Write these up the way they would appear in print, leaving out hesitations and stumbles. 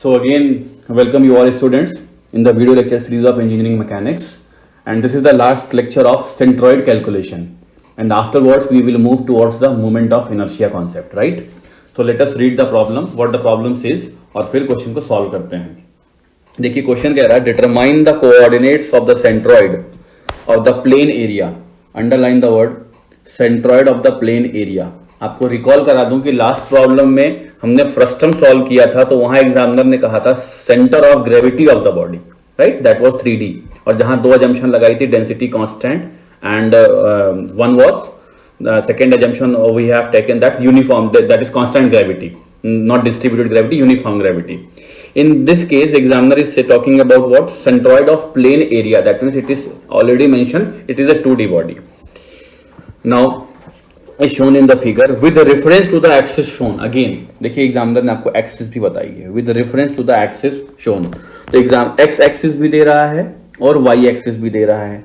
So again, welcome you all students in the video lecture series of engineering mechanics, and this is the last lecture of centroid calculation, and afterwards we will move towards the moment of inertia concept, right? So let us read the problem, what the problem says, और फिर question को solve करते हैं। देखिए question कह रहा है determine the coordinates of the centroid of the plain area, underline the word centroid of the plain area. आपको रिकॉल करा दूं कि लास्ट प्रॉब्लम में हमने फ्रस्टम सॉल्व किया था, तो वहां एग्जामिनर ने कहा था centre of gravity of the body, right, that was 3D, और जहां दो अजम्पशन लगाई थी, density constant and one was second assumption we have taken that uniform, that is constant gravity, not distributed gravity, uniform gravity. In this case, examiner is talking about what? Centroid of plane area. That means it is already mentioned, it is a 2D body. Now, is shown in the figure with the reference to the axis shown. Again, देखिए examiner ने आपको axis भी बताई है, with the reference to the axis shown. तो exam x axis भी दे रहा है और y axis भी दे रहा है.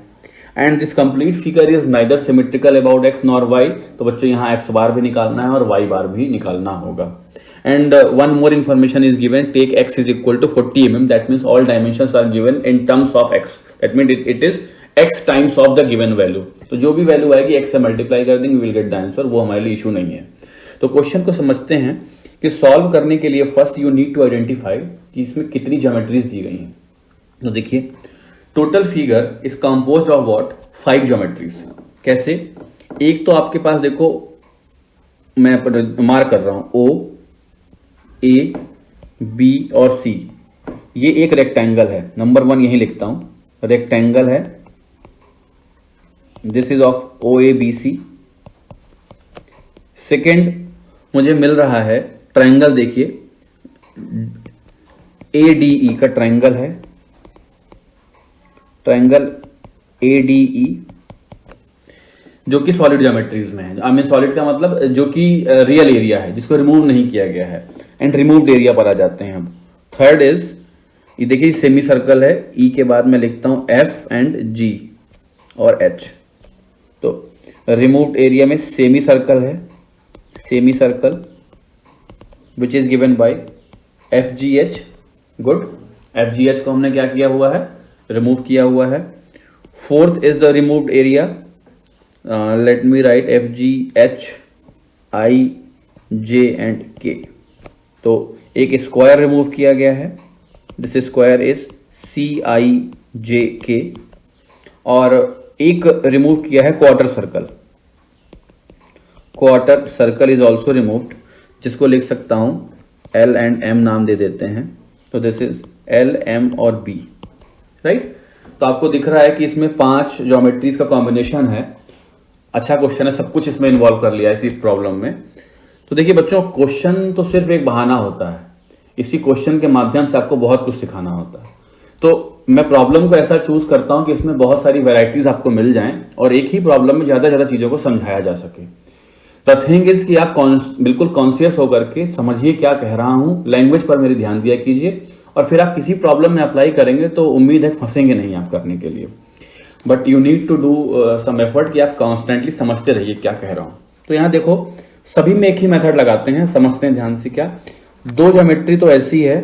And this complete figure is neither symmetrical about x nor y. तो बच्चों यहाँ x बार भी निकालना है और y बार भी निकालना होगा. And one more information is given. Take x is equal to 40 mm. That means all dimensions are given in terms of x. That means it is x times of the given value. तो जो भी value आएगी x से multiply कर देंगे, will get the answer. वो हमारे लिए इशू नहीं है। तो क्वेश्चन को समझते हैं कि सॉल्व करने के लिए first you need to identify कि इसमें कितनी ज्योमेट्रीज दी गई हैं। तो देखिए total figure is composed of what? 5 geometries. कैसे? एक तो आपके पास देखो, मैं मार्क कर रहा हूं O, A, B और C। ये एक रेक्टेंगल है, नंबर 1 यही लिखता हूं, रेक्टेंगल है। This is of OABC। Second मुझे मिल रहा है ट्रायंगल, देखिए ADE का ट्रायंगल है, ट्रायंगल ADE जो कि सॉलिड ज्योमेट्रीज में है। आई मीन सॉलिड का मतलब जो कि रियल एरिया है, जिसको रिमूव नहीं किया गया है, एंड रिमूव्ड एरिया पर आ जाते हैं हम। थर्ड इज, ये देखिए सेमी सर्कल है, ई के बाद मैं लिखता हूं F एंड G और H। तो रिमूव्ड एरिया में सेमी सर्कल है, semi circle which is given by FGH। Good, FGH को हमने क्या किया हुआ है? रिमूव किया हुआ है। Fourth is the removed area, let me right FGH I J and K। तो एक स्क्वायर रिमूव किया गया है, दिस स्क्वायर इज CIJK, और एक रिमूव किया है quarter circle. Quarter circle is also removed, जिसको लिख सकता हूं L एंड M नाम दे देते हैं। तो दिस इज L, M और B, राइट। तो आपको दिख रहा है कि इसमें 5 ज्योमेट्रीज का कॉम्बिनेशन है। अच्छा क्वेश्चन है, सब कुछ इसमें इन्वॉल्व कर लिया है इसी प्रॉब्लम में। तो देखिए बच्चों, क्वेश्चन तो सिर्फ एक बहाना होता है, इसी क्वेश्चन के माध्यम से आपको बहुत कुछ सिखाना होता है। तो मैं प्रॉब्लम को ऐसा चूज करता हूं कि इसमें बहुत सारी वैरायटीज आपको मिल जाएं और एक ही प्रॉब्लम में ज्यादा ज्यादा चीजों को समझाया जा सके। द थिंग इज कि आप बिल्कुल कॉन्शियस होकर के समझिए क्या कह रहा हूं, लैंग्वेज पर मेरे ध्यान दिया कीजिए, और फिर आप किसी प्रॉब्लम में अप्लाई करेंगे तो उम्मीद है फंसेंगे नहीं आप करने के लिए। But you need to do some effort कि आप कॉन्स्टेंटली समझते रहिए क्या कह रहा हूं। तो यहाँ देखो, सभी में एक ही मेथड लगाते हैं, समझते हैं ध्यान से। क्या? 2 ज्योमेट्री तो ऐसी है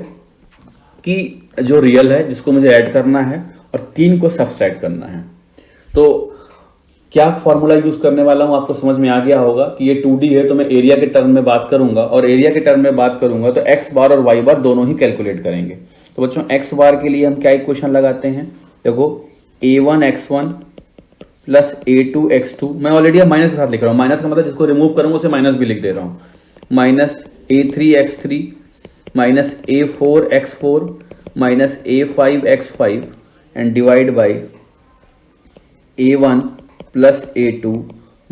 कि जो रियल है, जिसको मुझे ऐड करना है, और 3 को सब्सट्रैक्ट करना है। तो क्या फॉर्मूला यूज करने वाला हूं आपको समझ में आ गया होगा कि ये 2D है, तो मैं एरिया के टर्म में बात करूंगा, और एरिया के टर्म में बात करूंगा तो एक्स बार और वाई बार दोनों ही कैलकुलेट करेंगे। तो बच्चों एक्स बार के लिए हम क्या इक्वेशन लगाते हैं? देखो A1x1 प्लस A2x2, मैं ऑलरेडी माइनस के साथ लिख रहा हूँ, माइनस का मतलब जिसको रिमूव करूंगा उसे माइनस भी लिख दे रहा हूँ, minus A3x3 minus A4x4 minus A5x5 and divide by A1 plus A2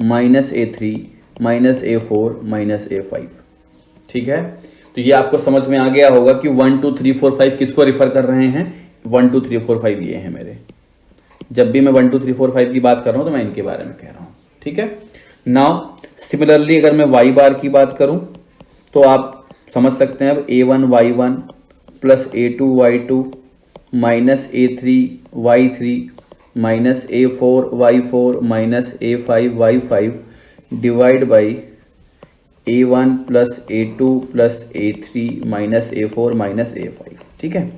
minus A3 minus A4 minus A5। ठीक है, तो ये आपको समझ में आ गया होगा कि 1 2 3 4 5 किसको रिफर कर रहे हैं। 1 2 3 4 5 ये हैं मेरे। जब भी मैं 1 2 3 4 5 की बात कर रहा हूं तो मैं इनके बारे में कह रहा हूं। ठीक है, नाउ सिमिलरली अगर मैं y बार की बात करूं तो आप समझ सकते हैं अब A1 y1 plus A2 y2 minus A3 y3 minus A4 y4 minus A5 y5 divide by A1 plus A2 plus A3 minus A4 minus A5। ठीक है,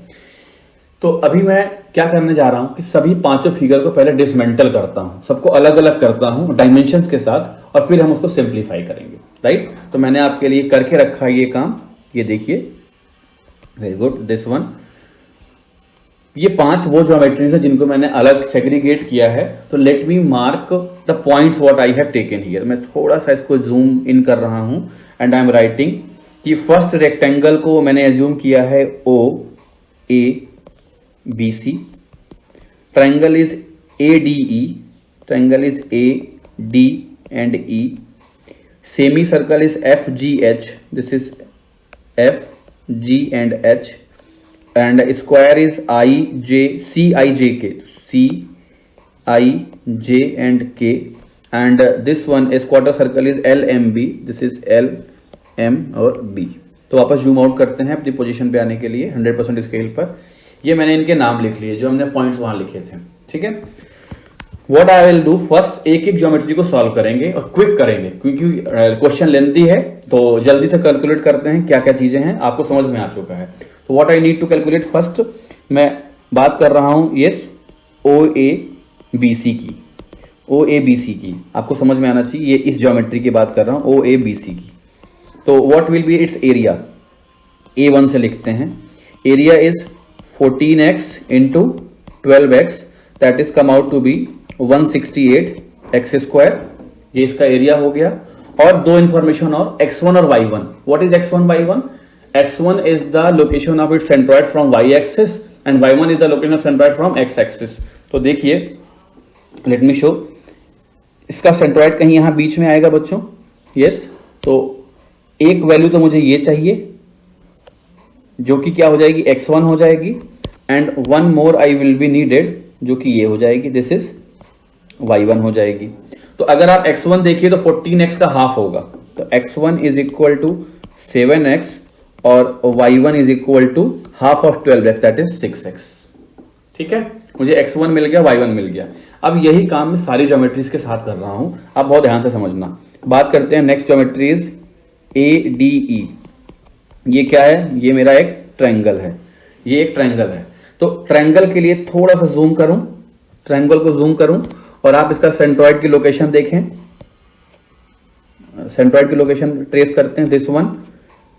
तो अभी मैं क्या करने जा रहा हूं कि सभी पांचों फिगर को पहले डिसमेंटल करता हूं, सबको अलग अलग करता हूं डायमेंशंस के साथ, और फिर हम उसको सिंप्लीफाई करेंगे। राइट, तो मैंने आपके लिए करके रखा है ये काम, ये देखिए, वेरी गुड, दिस वन। ये पांच वो ज्योमेट्रीज है जिनको मैंने अलग सेग्रीगेट किया है। तो let me mark the points what I have taken here. मैं थोड़ा सा इसको जूम इन कर रहा हूं एंड आई एम राइटिंग कि फर्स्ट रेक्टेंगल को मैंने एज्यूम किया है O A B C, triangle is A D E, triangle is A D and E, semi circle is F G H, this is F G and H, and square is I J C I J K, C I J and K, and this one is quarter circle is L M B, this is L M और B। तो वापस zoom out करते हैं अपनी position पे आने के लिए 100% स्केल पर। ये मैंने इनके नाम लिख लिए जो हमने पॉइंट्स वहां लिखे थे। ठीक है, what I will do, first एक एक ज्योमेट्री को सॉल्व करेंगे और क्विक करेंगे, क्योंकि क्वेश्चन लेंथी है तो जल्दी से कैलकुलेट करते हैं क्या क्या चीजें हैं, आपको समझ में आ चुका है। तो what I need to calculate, first मैं बात कर रहा हूं yes O A B C की, ओ ए बी सी की आपको समझ में आना चाहिए, ये इस ज्योमेट्री की बात कर रहा हूं, ओ ए बी सी की। तो what will be its area, A1 से लिखते हैं, area is 14x into 12x, that is come out to be 168x square, ये इसका एरिया हो गया। और दो इंफॉर्मेशन और, x1 और y1। What is x1 y1, x1 is the location of its centroid from y axis and y1 is the location of centroid from x axis। तो देखिए, let me show, इसका centroid कहीं यहां बीच में आएगा बच्चों, यस। तो एक वैल्यू तो मुझे ये चाहिए जो कि क्या हो जाएगी, x1 हो जाएगी, and one more I will be needed जो कि ये हो जाएगी, दिस इज y1 हो जाएगी। तो अगर आप x1 देखिए तो 14x का हाफ होगा, तो x1 is equal to 7x और y1 is equal to half of 12x, that is 6x। ठीक है, मुझे x1 मिल गया, y1 मिल गया। अब यही काम मैं सारी ज्योमेट्रीज के साथ कर रहा हूं, आप बहुत ध्यान से समझना। बात करते हैं नेक्स्ट ज्योमेट्रीज ADE। ये क्या है, ये मेरा एक ट्रायंगल है, ये एक ट्रायंगल है। तो ट्रायंगल के लिए थोड़ा सा जूम करूं, ट्रायंगल को जूम करूं और आप इसका सेंट्रॉइड की लोकेशन देखें, सेंट्रॉइड की लोकेशन ट्रेस करते हैं, दिस वन,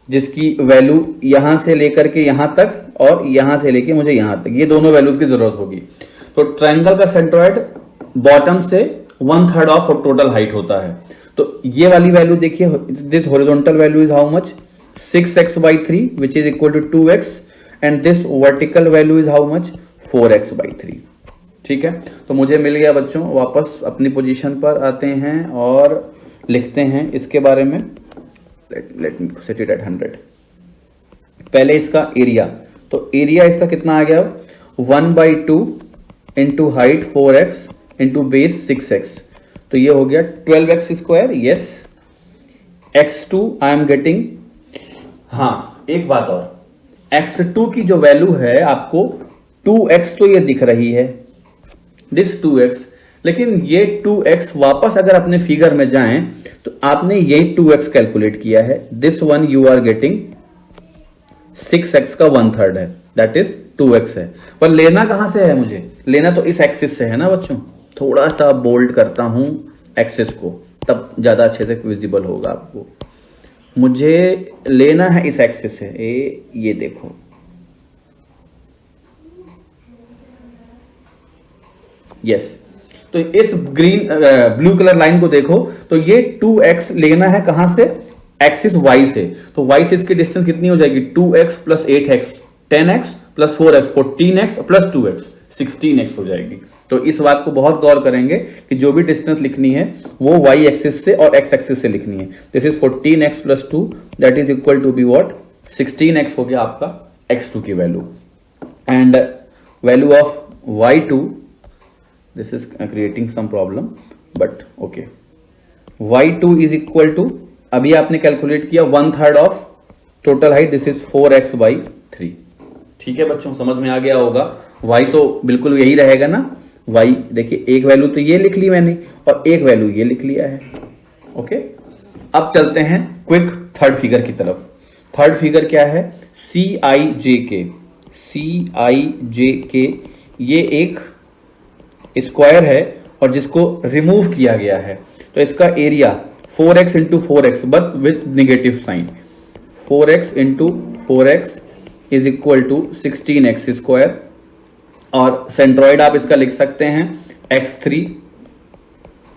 जिसकी वैल्यू यहां से लेकर के यहां तक और यहां से लेके मुझे यहां तक, ये दोनों वैल्यूज की जरूरत होगी। तो ट्रायंगल का सेंट्रॉइड बॉटम से 1/3 ऑफ टोटल हाइट होता है। तो ये वाली वैल्यू देखिए, this horizontal value is how much, 6x/3 which is equal to 2x, and this vertical value is how much, 4x/3। ठीक है, तो मुझे मिल गया बच्चों। वापस अपनी पोजीशन पर आते हैं और लिखते हैं इसके बारे में। Let me set it at 100। पहले इसका एरिया, तो एरिया इसका कितना आ गया, 1/2 into height 4x into base 6x, तो ये हो गया 12x square, yes. x2 I am getting, हाँ एक बात और, x2 की जो वैल्यू है आपको 2x तो ये दिख रही है, दिस 2x, लेकिन ये 2x वापस अगर अपने फिगर में जाएं तो आपने ये 2x कैलकुलेट किया है, this one you are getting 6x का 1/3 है, दैट इज 2x है। पर लेना कहां से है, मुझे लेना तो इस एक्सिस से है ना बच्चों। थोड़ा सा बोल्ड करता हूं एक्सिस को, तब ज्यादा अच्छे से विजिबल होगा आपको। मुझे लेना है इस एक्सिस से, ये देखो, यस। तो इस ग्रीन ब्लू कलर लाइन को देखो, तो ये 2x लेना है कहां से, एक्सिस y से। तो y से इसकी डिस्टेंस कितनी हो जाएगी, 2x plus 8x 10x plus 4x 14x plus 2x 16x हो जाएगी। तो इस बात को बहुत गौर करेंगे कि जो भी डिस्टेंस लिखनी है वो y एक्सिस से और x एक्सिस से लिखनी है। This is 14x plus 2, that is equal to be what, 16x हो गया आपका x2 की value, and value of y2, this is creating some problem but okay, y2 is equal to, अभी आपने कैलकुलेट किया 1/3 of total height, this is 4x/3। ठीक है बच्चों, समझ में आ गया होगा। y तो बिल्कुल यही रहेगा ना, y देखिए एक वैल्यू तो ये लिख ली मैंने और एक वैल्यू ये लिख लिया है, ओके। अब चलते हैं क्विक थर्ड फिगर की तरफ। थर्ड फिगर क्या है? CIJK। CIJK ये एक स्क्वायर है और जिसको रिमूव किया गया है, तो इसका area 4x into 4x but with negative sign. 4x into 4x is equal to 16x square, और सेंट्रॉइड आप इसका लिख सकते हैं x3।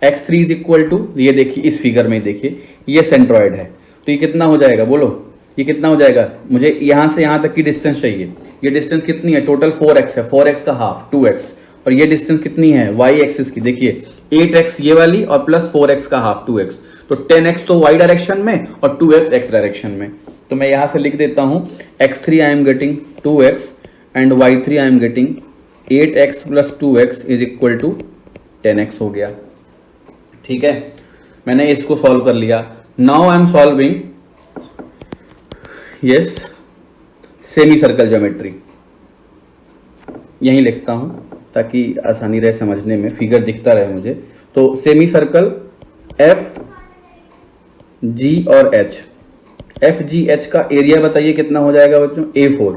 x3 is equal to, ये देखिए इस फिगर में देखिए ये सेंट्रॉइड है, तो ये कितना हो जाएगा बोलो, ये कितना हो जाएगा? मुझे यहां से यहां तक की डिस्टेंस चाहिए। ये डिस्टेंस कितनी है? टोटल 4x है, 4x का हाफ 2x, और ये डिस्टेंस कितनी है y एक्सिस की? देखिए 8x ये वाली और प्लस 4x का हाफ 2x, तो 10x तो y डायरेक्शन में और 2x x डायरेक्शन में। तो मैं यहां से लिख देता हूं x3 I am getting 2x and y3 I am getting 8x plus 2x is equal to 10x हो गया। ठीक है, मैंने इसको सॉल्व कर लिया। Now I am solving yes semi circle geometry. यहीं लिखता हूं ताकि आसानी रहे समझने में, फिगर दिखता रहे मुझे। तो सेमी सर्कल एफ जी और एच, एफ जी एच का एरिया बताइए कितना हो जाएगा बच्चों? A4।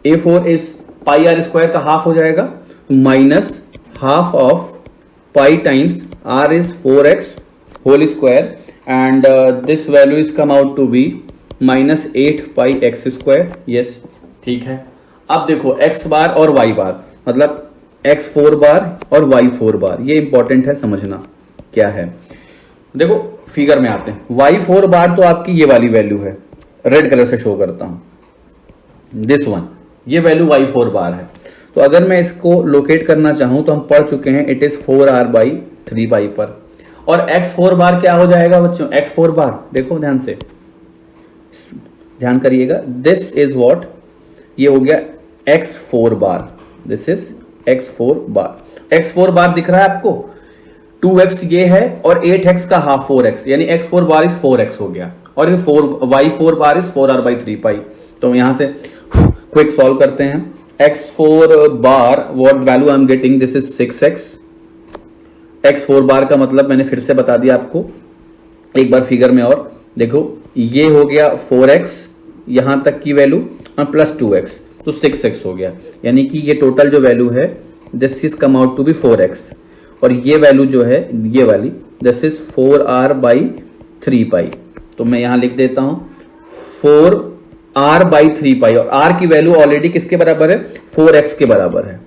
A4 is pi R square का हाफ हो जाएगा, minus half of pi times r is 4x whole square and this value is come out to be minus 8 pi x square। yes, ठीक है। अब देखो x बार और y बार, मतलब x 4 बार और y 4 बार, ये इंपॉर्टेंट है समझना क्या है। देखो फिगर में आते हैं। y 4 बार तो आपकी ये वाली वैल्यू है, रेड कलर से शो करता हूं, दिस वन, ये वैल्यू y 4 बार है। तो अगर मैं इसको लोकेट करना चाहूं तो हम पढ़ चुके हैं इट इज 4r बाई 3 पाई पर। और x4 बार क्या हो जाएगा बच्चों? x4 बार देखो ध्यान से, ध्यान करिएगा, दिस इज व्हाट, ये हो गया x4 bar, this is x4 bar. x4 बार दिख रहा है आपको? 2x ये है और 8x का हाफ 4x, यानी x4 बार इज 4x हो गया, और ये y4 bar is 4r by 3 पाई। तो यहां से क्विक सॉल्व करते हैं। x4 bar what value I am getting, this is 6x। x4 बार का मतलब मैंने फिर से बता दिया आपको एक बार फिगर में, और देखो ये हो गया 4x यहां तक की वैल्यू और प्लस 2x, तो 6x हो गया, यानी कि ये टोटल जो वैल्यू है this is come out to be 4x, और ये वैल्यू जो है ये वाली दिस इज 4r बाई 3 पाई। तो मैं यहां लिख देता हूं 4r बाई 3 पाई, और r की वैल्यू ऑलरेडी किसके बराबर है? 4x के बराबर है।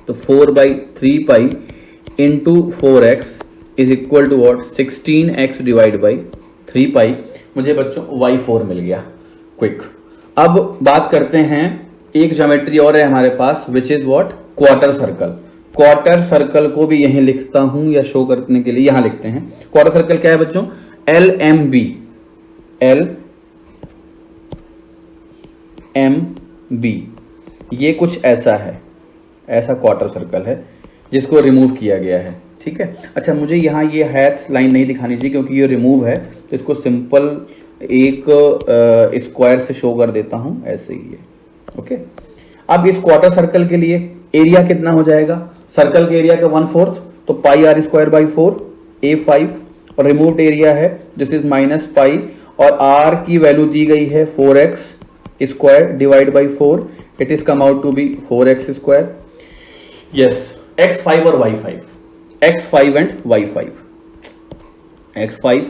तो 4 by 3 pi into 4x is equal to what? 16x divide by 3 pi. मुझे बच्चों y4 मिल गया क्विक। अब बात करते हैं, एक ज्योमेट्री और है हमारे पास which is what? Quarter circle. Quarter circle को भी यहीं लिखता हूं या शो करने के लिए यहां लिखते हैं। क्वार्टर सर्कल क्या है बच्चों? LMB। LMB ये कुछ ऐसा है, ऐसा क्वार्टर सर्कल है जिसको रिमूव किया गया है। ठीक है, अच्छा मुझे यहाँ ये हैच लाइन नहीं दिखानी चाहिए क्योंकि ये रिमूव है, तो इसको सिंपल एक स्क्वायर से शो कर देता हूँ, ऐसे ही है। ओके, अब इस क्वार्टर सर्कल के लिए एरिया कितना हो जाएगा? सर्कल के एरिया का 1/4, तो पाई आर स्क्वायर बाई 4 A5, और रिमूव्ड एरिया है दिस इज माइनस पाई, और r की वैल्यू दी गई है 4x square divide by 4, it is come out to be 4x square. Yes, x5 और y5, x5 and y5, x5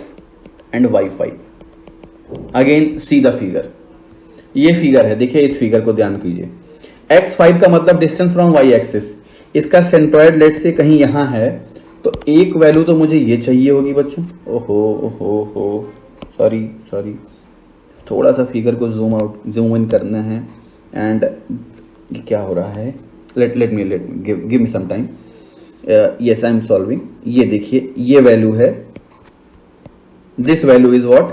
and y5। Again see the figure, ये figure है, देखिए इस फिगर को ध्यान कीजिए। x5 का मतलब डिस्टेंस फ्रॉम y एक्सिस, इसका सेंट्रॉइड लेट से कहीं यहां है, तो एक वैल्यू तो मुझे ये चाहिए होगी बच्चों। ओहो सॉरी, थोड़ा सा फिगर को जूम इन करना है, एंड ये क्या हो रहा है? let me give me some time। yes I am solving। ये देखिए ये वैल्यू है, this value is what?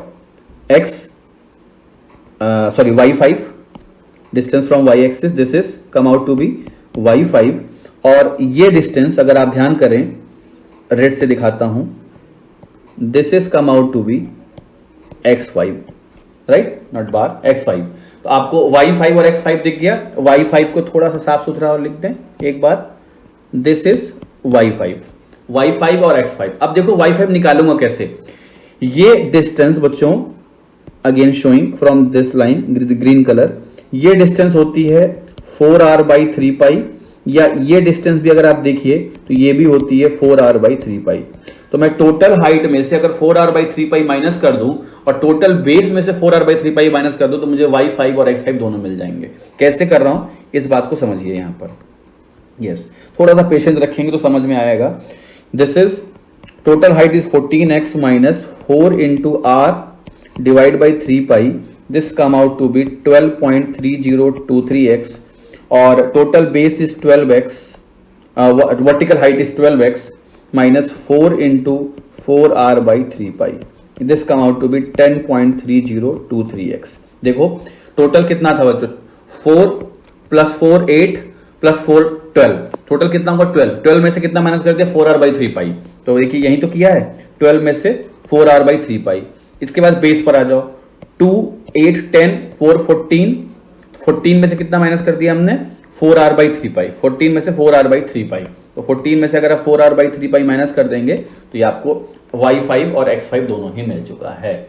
y5, distance from y axis, this is come out to be y5, और ये डिस्टेंस अगर आप ध्यान करें, रेड से दिखाता हूं, this is come out to be x5, right, not bar, x5। तो आपको y5 और x5 दिख गया। y5 को थोड़ा सा साफ सुथरा और लिख दें एक बार, दिस इज y5 और x5। अब देखो y5 निकालूंगा कैसे? ये डिस्टेंस बच्चों again showing from this line green colour, ये डिस्टेंस होती है 4r/3π, या ये डिस्टेंस भी अगर आप देखिए तो ये भी होती है 4r/3π। तो मैं टोटल हाइट में से अगर 4r/3π माइनस कर दूं और टोटल बेस में से 4r/3π माइनस कर दूं तो मुझे y5 और x5 दोनों मिल जाएंगे। कैसे कर रहा हूं इस बात को समझिए यहां पर। यस, थोड़ा सा पेशेंस रखेंगे तो समझ में आएगा। This is total height is 14x minus 4 into r divide by 3π, this come out to be 12.3023x, और total base is 12x, vertical height is 12x minus 4 into 4r/3π, this come out to be 10.3023x। देखो total कितना था बच्चों, 4 + 4 8 + 4 12, total कितना होगा 12। 12 में से कितना माइनस कर दिया 4r/3π, तो देखिए यही तो किया है 12 में से 4r/3π। इसके बाद बेस पर आ जाओ, 2 8 10 4 14, 14 में से कितना माइनस कर दिया हमने 4r/3π, 14 में से 4r/3π, तो 14 में से अगर आप 4r/3π माइनस कर देंगे तो ये आपको y5 और x5 दोनों ही मिल चुका है।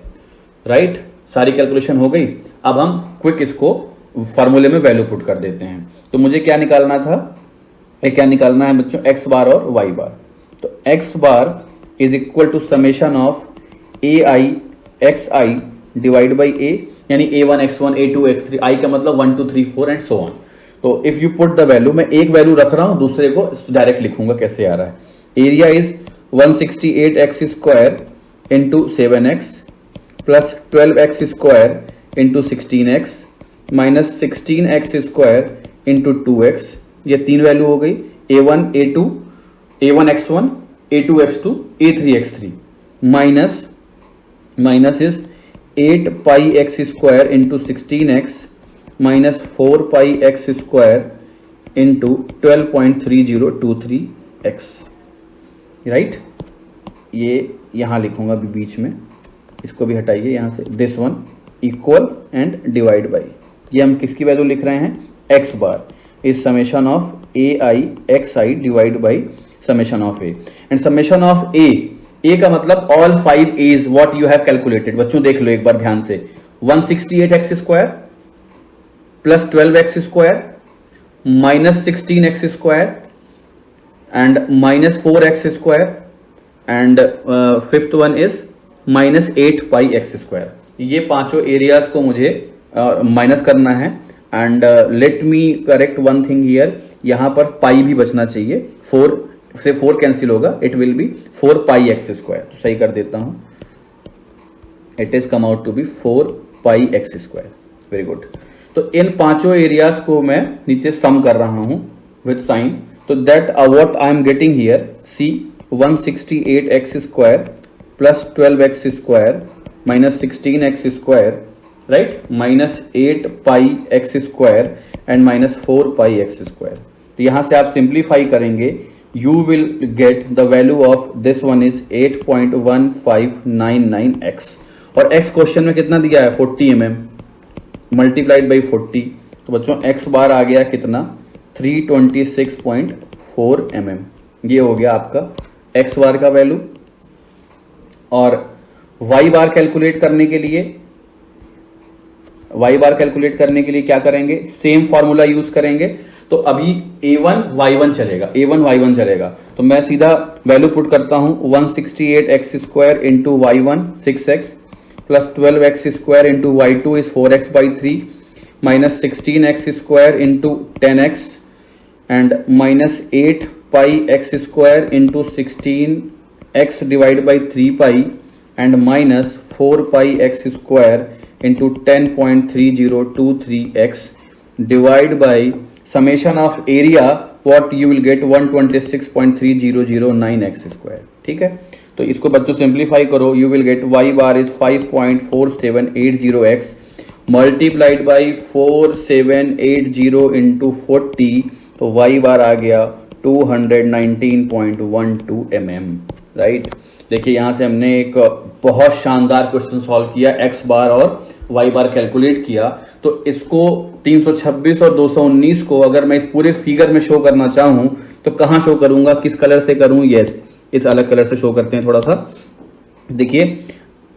राइट, सारी कैलकुलेशन हो गई। अब हम क्विक इसको फॉर्मूले में वैल्यू पुट कर देते हैं। तो मुझे क्या निकालना था, क्या निकालना है बच्चों, x बार और y बार। तो x bar is equal to summation of ai xi divide by a, यानी a1 x1 a2 x3, i का मतलब 1 2 3 4 एंड सो ऑन। तो if you put the value, मैं एक वैल्यू रख रहा हूं, दूसरे को डायरेक्ट लिखूंगा कैसे आ रहा है। Area is 168x square into 7x plus 12x square into 16x minus 16x square into 2x, ये तीन वैल्यू हो गई, a1 a2 a1 x1 a2 x2 a3 x3 minus is 8πx square into 16x minus 4πx square into 12.3023x। Right, ये यहां लिखूंगा अभी बीच में, इसको भी हटाइए यहां से, this one equal and divide by, ये हम किसकी वैल्यू लिख रहे हैं, x bar is summation of ai xi divide by summation of a, and summation of a का मतलब all 5 a's what you have calculated. बच्चों देख लो एक बार ध्यान से, 168x square plus 12x square minus 16x square and minus 4x square and fifth one is minus 8πx square. ये पांचों areas को मुझे माइनस करना है। And let me correct one thing here, यहां पर पाई भी बचना चाहिए, 4 से 4 कैंसिल होगा, it will be 4πx square. तो सही कर देता हूं, it is come out to be 4πx square. Very good. तो इन पांचों एरियाज को मैं नीचे सम कर रहा हूं विद साइन, तो that what I am getting here, see 168x square plus 12x square minus 16x square, right, minus 8πx square and minus 4πx square. तो यहां से आप सिंप्लीफाई करेंगे, you will get the value of this one is 8.1599x, और x question में कितना दिया है 40 mm मल्टीप्लाइड बाई 40, तो बच्चों x बार आ गया कितना 326.4 mm। ये हो गया आपका x बार का वैल्यू। और y बार कैलकुलेट करने के लिए क्या करेंगे, सेम फॉर्मूला यूज करेंगे। तो अभी a1 y1 चलेगा, तो मैं सीधा वैल्यू पुट करता हूं, 168x square into y1 6x plus 12x square into y2 is 4x/3 minus 16x square into 10x and minus 8πx square into 16x divide by 3π and minus 4πx square into 10.3023x divide by summation of area what you will get 126.3009x square। ठीक है, तो इसको बच्चों simplify करो, you will get y bar is 5.4780x multiplied by 4780 into 40, तो y बार आ गया 219.12 mm। Right, देखिए यहां से हमने एक बहुत शानदार क्वेश्चन सॉल्व किया, x बार और y बार कैलकुलेट किया। तो इसको 326 और 219 को अगर मैं इस पूरे फिगर में शो करना चाहूं तो कहां शो करूंगा, किस कलर से करूं, यस इस अलग कलर से शो करते हैं थोड़ा सा। देखिए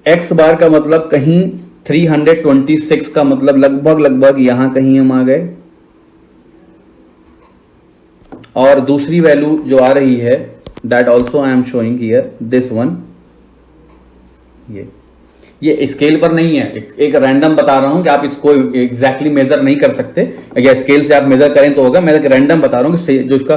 एक्स बार का मतलब कहीं 326 का मतलब लगभग यहां कहीं हम आ गए, और दूसरी वैल्यू जो आ रही है that also I am showing here this one, ये स्केल पर नहीं है, एक रैंडम बता रहा हूं कि आप इसको एग्जैक्टली मेजर नहीं कर सकते, अगर स्केल से आप मेजर करें तो होगा, मैं एक रैंडम बता रहा हूं कि जो इसका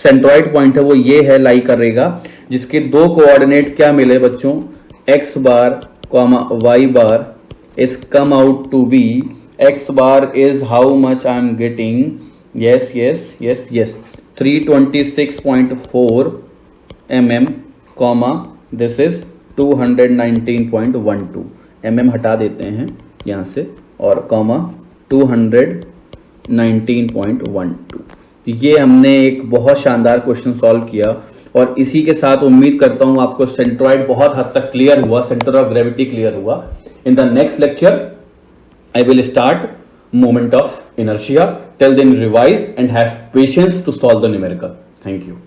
सेंट्रॉइड पॉइंट है वो ये है, लाई करेगा, जिसके दो कोऑर्डिनेट क्या मिले बच्चों, X bar comma Y bar is come out to be, X bar is how much I am getting, yes yes yes yes 326.4 mm, comma this is 219.12 mm हटा देते हैं यहाँ से, और कॉमा 219.12। ये हमने एक बहुत शानदार क्वेश्चन सॉल्व किया, और इसी के साथ उम्मीद करता हूँ आपको सेंट्रॉइड बहुत हद तक क्लियर हुआ, सेंटर ऑफ ग्रेविटी क्लियर हुआ। In the next lecture I will start moment of inertia. Till then revise and have patience to solve the numerical. Thank you.